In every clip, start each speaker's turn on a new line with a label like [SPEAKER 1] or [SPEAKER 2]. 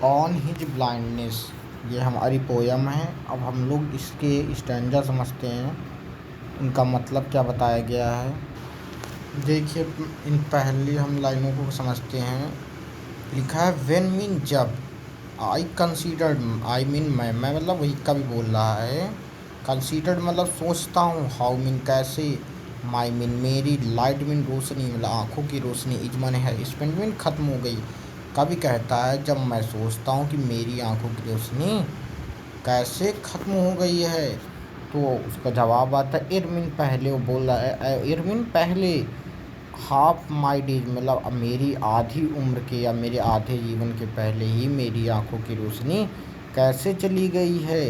[SPEAKER 1] On his blindness, ये हमारी poem है। अब हम लोग इसके स्टैंजा समझते हैं, इनका मतलब क्या बताया गया है। देखिए, इन पहली हम लाइनों को समझते हैं। लिखा है व्हेन मीन जब, आई कंसीडर्ड, आई मीन मैं मतलब वही कवि बोल रहा है। कंसीडर्ड मतलब सोचता हूँ, हाउ मीन कैसे, माई मीन मेरी, लाइट मीन रोशनी मतलब आँखों की रोशनी, इजमन है स्पेंड मीन खत्म हो गई। कवि कहता है जब मैं सोचता हूँ कि मेरी आँखों की रोशनी कैसे ख़त्म हो गई है, तो उसका जवाब आता है इरमिन पहले। वो बोल रहा है इरमिन पहले, हाफ माई डेज मतलब अब मेरी आधी उम्र के या मेरे आधे जीवन के पहले ही मेरी आँखों की रोशनी कैसे चली गई है।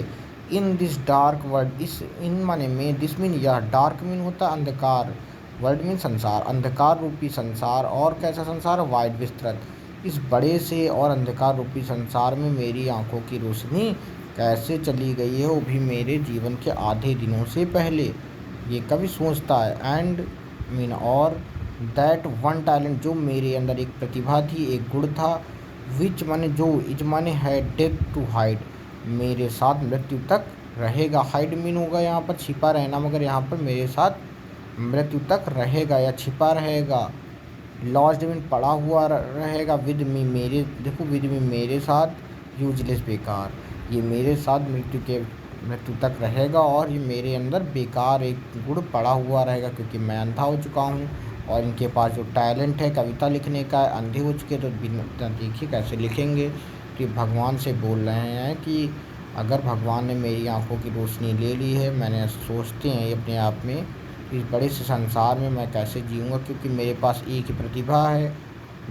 [SPEAKER 1] इन दिस डार्क वर्ल्ड, इस इन माने में, दिस मीन यह, डार्क मीन होता है अंधकार, वर्ल्ड मीन संसार, अंधकार रूपी संसार। और कैसा संसार, वाइड विस्तृत। इस बड़े से और अंधकार रूपी संसार में मेरी आँखों की रोशनी कैसे चली गई है, वो भी मेरे जीवन के आधे दिनों से पहले, ये कभी सोचता है। एंड मीन और, दैट वन टैलेंट जो मेरे अंदर एक प्रतिभा थी, एक गुण था, विच माने जो, इज माने है, डेथ टू हाइड मेरे साथ मृत्यु तक रहेगा। हाइड मीन होगा यहाँ पर छिपा रहना, मगर यहाँ पर मेरे साथ मृत्यु तक रहेगा या छिपा रहेगा। लॉस्ट मीन पड़ा हुआ रहेगा, विद मी मेरे, देखो विद मी मेरे साथ, यूजलेस बेकार, ये मेरे साथ मृत्यु तक रहेगा और ये मेरे अंदर बेकार एक गुण पड़ा हुआ रहेगा, क्योंकि मैं अंधा हो चुका हूँ और इनके पास जो टैलेंट है कविता लिखने का है, अंधे हो चुके तो बिना देखिए कैसे लिखेंगे। तो भगवान से बोल रहे हैं कि अगर भगवान ने मेरी आंखों की रोशनी ले ली है, मैंने सोचते हैं ये अपने आप में, इस बड़े से संसार में मैं कैसे जीऊँगा, क्योंकि मेरे पास एक ही प्रतिभा है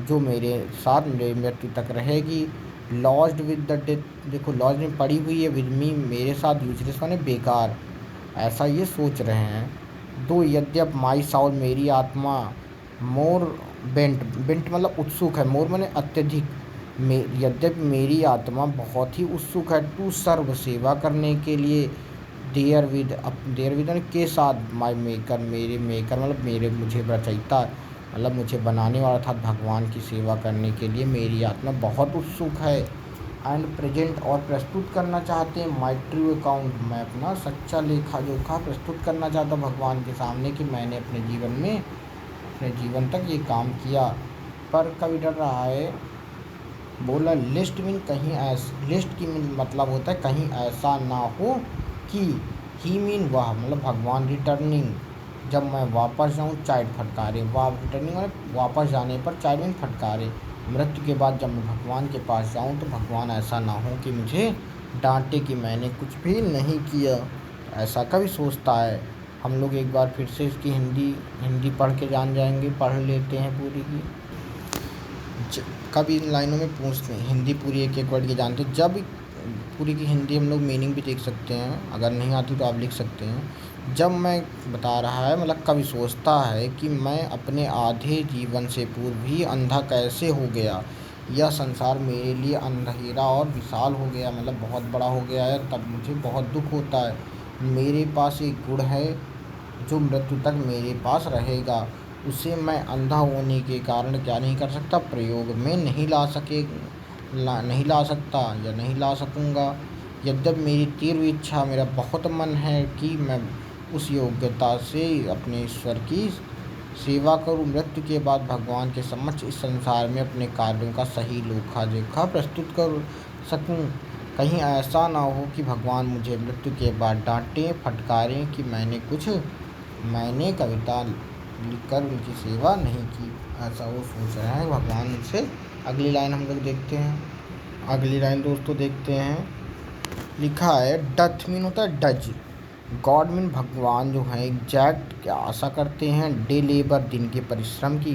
[SPEAKER 1] जो मेरे साथ मेरे मृत्यु तक रहेगी। लॉस्ट विद द डेथ, देखो लॉस्ट में पड़ी हुई है, विद मी मेरे साथ, यूजलेस माने बेकार, ऐसा ये सोच रहे हैं। दो यद्यप माई साउल मेरी आत्मा, मोर बेंट, बेंट मतलब उत्सुक है, मोर माने अत्यधिक, यद्यपि मेरी आत्मा बहुत ही उत्सुक है, टू सर्व सेवा करने के लिए, देयर विद, देयर विद के साथ, माई मेकर मेरे मेकर मतलब मेरे मुझे रचयिता मतलब मुझे बनाने वाला था, भगवान की सेवा करने के लिए मेरी आत्मा बहुत उत्सुक है। एंड प्रेजेंट और प्रस्तुत करना चाहते हैं, माई ट्रू अकाउंट मैं अपना सच्चा लेखा जोखा प्रस्तुत करना चाहता भगवान के सामने कि मैंने अपने जीवन में, अपने जीवन तक ये काम किया। पर कवि डर रहा है, बोला लिस्ट मीन कहीं ऐसा, लिस्ट की मतलब होता है कहीं ऐसा ना हो कि, ही मीन वह मतलब भगवान, रिटर्निंग जब मैं वापस जाऊँ, चाइल्ड फटकारे, रिटर्निंग मतलब वापस जाने पर, चाइल्ड मीन फटकारे, मृत्यु के बाद जब मैं भगवान के पास जाऊँ तो भगवान ऐसा ना हो कि मुझे डांटे कि मैंने कुछ भी नहीं किया, ऐसा कभी सोचता है। हम लोग एक बार फिर से इसकी हिंदी पढ़ के जान जाएंगे, पढ़ लेते हैं पूरी की। कभी इन लाइनों में पूछते हैं, हिंदी पूरी एक एक वर्ड की जानते हैं, जब पूरी की हिंदी हम लोग मीनिंग भी देख सकते हैं, अगर नहीं आती तो आप लिख सकते हैं। जब मैं बता रहा है मतलब कभी सोचता है कि मैं अपने आधे जीवन से पूर्व ही अंधा कैसे हो गया, यह संसार मेरे लिए अंधेरा और विशाल हो गया, मतलब बहुत बड़ा हो गया है, तब मुझे बहुत दुख होता है। मेरे पास एक गुण है जो मृत्यु तक मेरे पास रहेगा, उसे मैं अंधा होने के कारण क्या नहीं कर सकता, प्रयोग में नहीं ला सकता या नहीं ला सकूँगा। यद्यपि मेरी तीव्र इच्छा, मेरा बहुत मन है कि मैं उस योग्यता से अपने ईश्वर की सेवा करूं, मृत्यु के बाद भगवान के समक्ष इस संसार में अपने कार्यों का सही लेखा जोखा प्रस्तुत कर सकूं। कहीं ऐसा ना हो कि भगवान मुझे मृत्यु के बाद डांटें फटकारें कि मैंने कविता लिखकर उनकी सेवा नहीं की, ऐसा वो सोच रहे हैं भगवान से। अगली लाइन हम लोग देखते हैं। अगली लाइन दोस्तों देखते हैं, लिखा है डथ मीन होता है डज, गॉड मीन भगवान जो है, एग्जैक्ट क्या आशा करते हैं, डे लेबर दिन के परिश्रम की,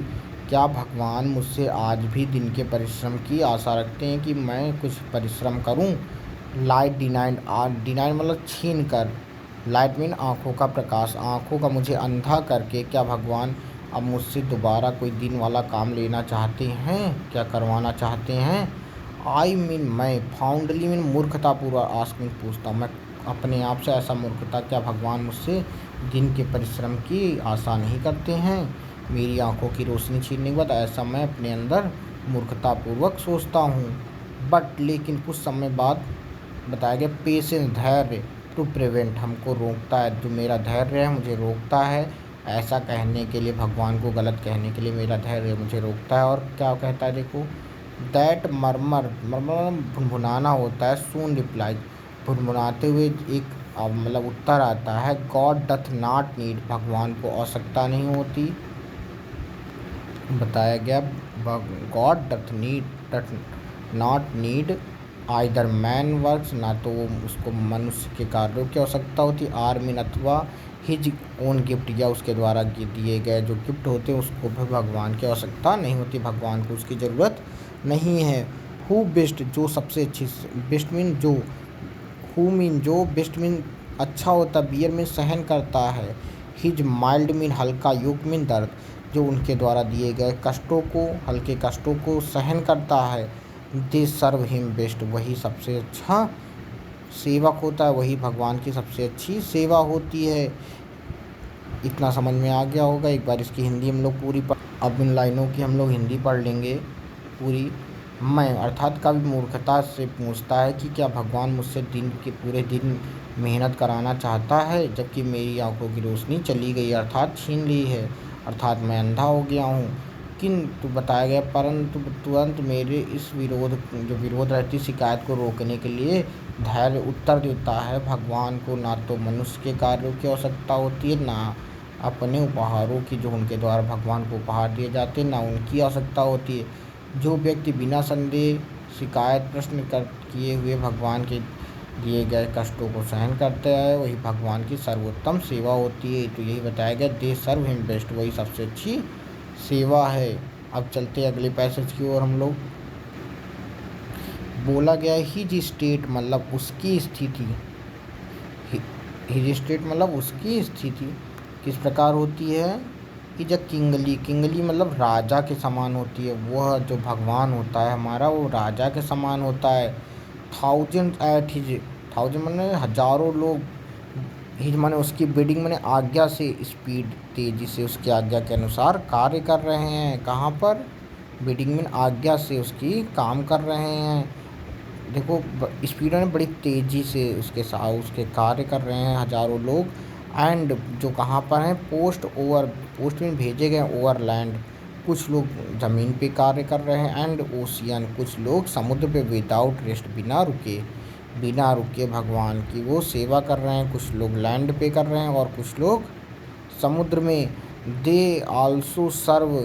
[SPEAKER 1] क्या भगवान मुझसे आज भी दिन के परिश्रम की आशा रखते हैं कि मैं कुछ परिश्रम करूं। लाइट डिनाइड, डिनाइड मतलब छीन कर, लाइट मीन आँखों का प्रकाश, आँखों का मुझे अंधा करके क्या भगवान अब मुझसे दोबारा कोई दिन वाला काम लेना चाहते हैं, क्या करवाना चाहते हैं। आई मीन मैं, फाउंडली मीन मूर्खतापूर्वक, आस्क मीन पूछता हूँ मैं अपने आप से, ऐसा मूर्खता क्या भगवान मुझसे दिन के परिश्रम की आशा नहीं करते हैं मेरी आँखों की रोशनी छीनने के बाद, ऐसा मैं अपने अंदर मूर्खतापूर्वक सोचता हूँ। बट लेकिन कुछ समय बाद बताया गया पेशेंस धैर्य टू प्रिवेंट हमको रोकता है, जो मेरा धैर्य है मुझे रोकता है ऐसा कहने के लिए, भगवान को गलत कहने के लिए मेरा धैर्य मुझे रोकता है। और क्या कहता है देखो, दैट मरमर मरमर भुनभुनाना होता है, सून रिप्लाई भुनभुनाते हुए एक मतलब उत्तर आता है, गॉड डथ नॉट नीड भगवान को आवश्यकता नहीं होती। बताया गया God doth not need either man works, ना तो उसको मनुष्य के कार्यों की आवश्यकता होती, आर्मिन अथवा हिज ओन गिफ्ट या उसके द्वारा दिए गए जो गिफ्ट होते हैं उसको भी भगवान की आवश्यकता नहीं होती, भगवान को उसकी ज़रूरत नहीं है। हु बेस्ट जो सबसे अच्छी, बेस्ट मीन जो, हु मीन जो, बेस्ट मीन अच्छा होता, बियर मीन सहन करता है, हिज माइल्ड मीन हल्का, युग मीन दर्द जो उनके द्वारा दिए गए कष्टों को, हल्के कष्टों को सहन करता है। दे सर्व हिम बेस्ट वही सबसे अच्छा सेवक होता है, वही भगवान की सबसे अच्छी सेवा होती है। इतना समझ में आ गया होगा। एक बार इसकी हिंदी हम लोग पूरी अब इन लाइनों की हम लोग हिंदी पढ़ लेंगे पूरी। मैं अर्थात कवि मूर्खता से पूछता है कि क्या भगवान मुझसे दिन के पूरे दिन मेहनत कराना चाहता है, जबकि मेरी आंखों की रोशनी चली गई अर्थात छीन ली है, अर्थात मैं अंधा हो गया हूँ। किंतु बताया गया परंतु तुरंत मेरे इस विरोध रहती शिकायत को रोकने के लिए धैर्य उत्तर देता है, भगवान को ना तो मनुष्य के कार्यों की आवश्यकता होती है, ना अपने उपहारों की जो उनके द्वारा भगवान को उपहार दिए जाते हैं, ना उनकी आवश्यकता होती है। जो व्यक्ति बिना संदेह शिकायत प्रश्न किए हुए भगवान के दिए गए कष्टों को सहन करते हैं, वही भगवान की सर्वोत्तम सेवा होती है। तो यही बताया गया, दे सर्व हिम बेस्ट वही सबसे अच्छी सेवा है। अब चलते हैं अगले पैसेज की ओर हम लोग। बोला गया हिज स्टेट मतलब उसकी स्थिति, हिज स्टेट मतलब उसकी स्थिति किस प्रकार होती है कि जब किंगली मतलब राजा के समान होती है, वह जो भगवान होता है हमारा वो राजा के समान होता है। थाउजेंड एट हिज, थाउजेंड मैंने हजारों लोग, हिज माने उसकी बिडिंग मैंने आज्ञा से, स्पीड तेज़ी से उसकी आज्ञा के अनुसार कार्य कर रहे हैं। कहाँ पर, बिडिंग में आज्ञा से उसकी काम कर रहे हैं। देखो स्पीड में बड़ी तेज़ी से उसके कार्य कर रहे हैं हजारों लोग। एंड जो कहाँ पर हैं, पोस्ट में भेजे गए ओवरलैंड, कुछ लोग ज़मीन पे कार्य कर रहे हैं, एंड ओशियन कुछ लोग समुद्र पे विदाउट रेस्ट बिना रुके भगवान की वो सेवा कर रहे हैं। कुछ लोग लैंड पे कर रहे हैं और कुछ लोग समुद्र में। दे आल्सो सर्व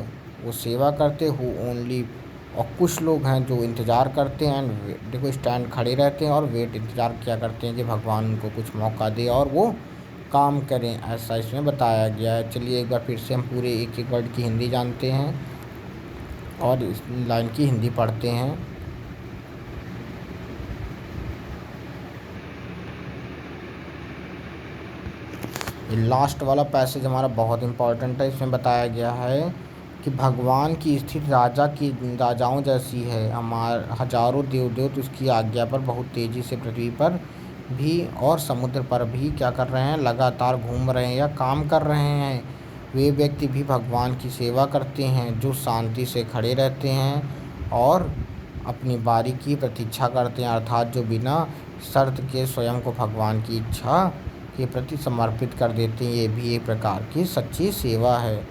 [SPEAKER 1] वो सेवा करते हु ओनली, और कुछ लोग हैं जो इंतज़ार करते हैं, एंड देखो स्टैंड खड़े रहते हैं और वेट इंतज़ार क्या करते हैं कि भगवान उनको कुछ मौका दे और वो काम करें, ऐसा इसमें बताया गया है। चलिए एक बार फिर से हम पूरे एक एक वर्ड की हिंदी जानते हैं और इस लाइन की हिंदी पढ़ते हैं। लास्ट वाला पैसेज हमारा बहुत इम्पोर्टेंट है। इसमें बताया गया है कि भगवान की स्थिति राजाओं जैसी है, हजारों देवदूत उसकी आज्ञा पर बहुत तेज़ी से पृथ्वी पर भी और समुद्र पर भी क्या कर रहे हैं, लगातार घूम रहे हैं या काम कर रहे हैं। वे व्यक्ति भी भगवान की सेवा करते हैं जो शांति से खड़े रहते हैं और अपनी बारी की प्रतीक्षा करते हैं, अर्थात जो बिना शर्त के स्वयं को भगवान की इच्छा के प्रति समर्पित कर देते हैं। ये भी एक प्रकार की सच्ची सेवा है।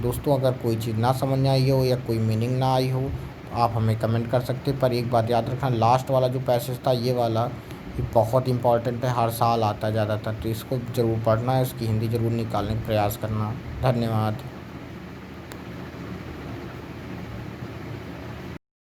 [SPEAKER 1] दोस्तों अगर कोई चीज़ ना समझ में आई हो या कोई मीनिंग ना आई हो तो आप हमें कमेंट कर सकते हैं। पर एक बात याद रखना, लास्ट वाला जो पैसेज था ये वाला ये बहुत इंपॉर्टेंट है, हर साल आता है ज़्यादातर, तो इसको ज़रूर पढ़ना है, इसकी हिंदी ज़रूर निकालने का प्रयास करना। धन्यवाद।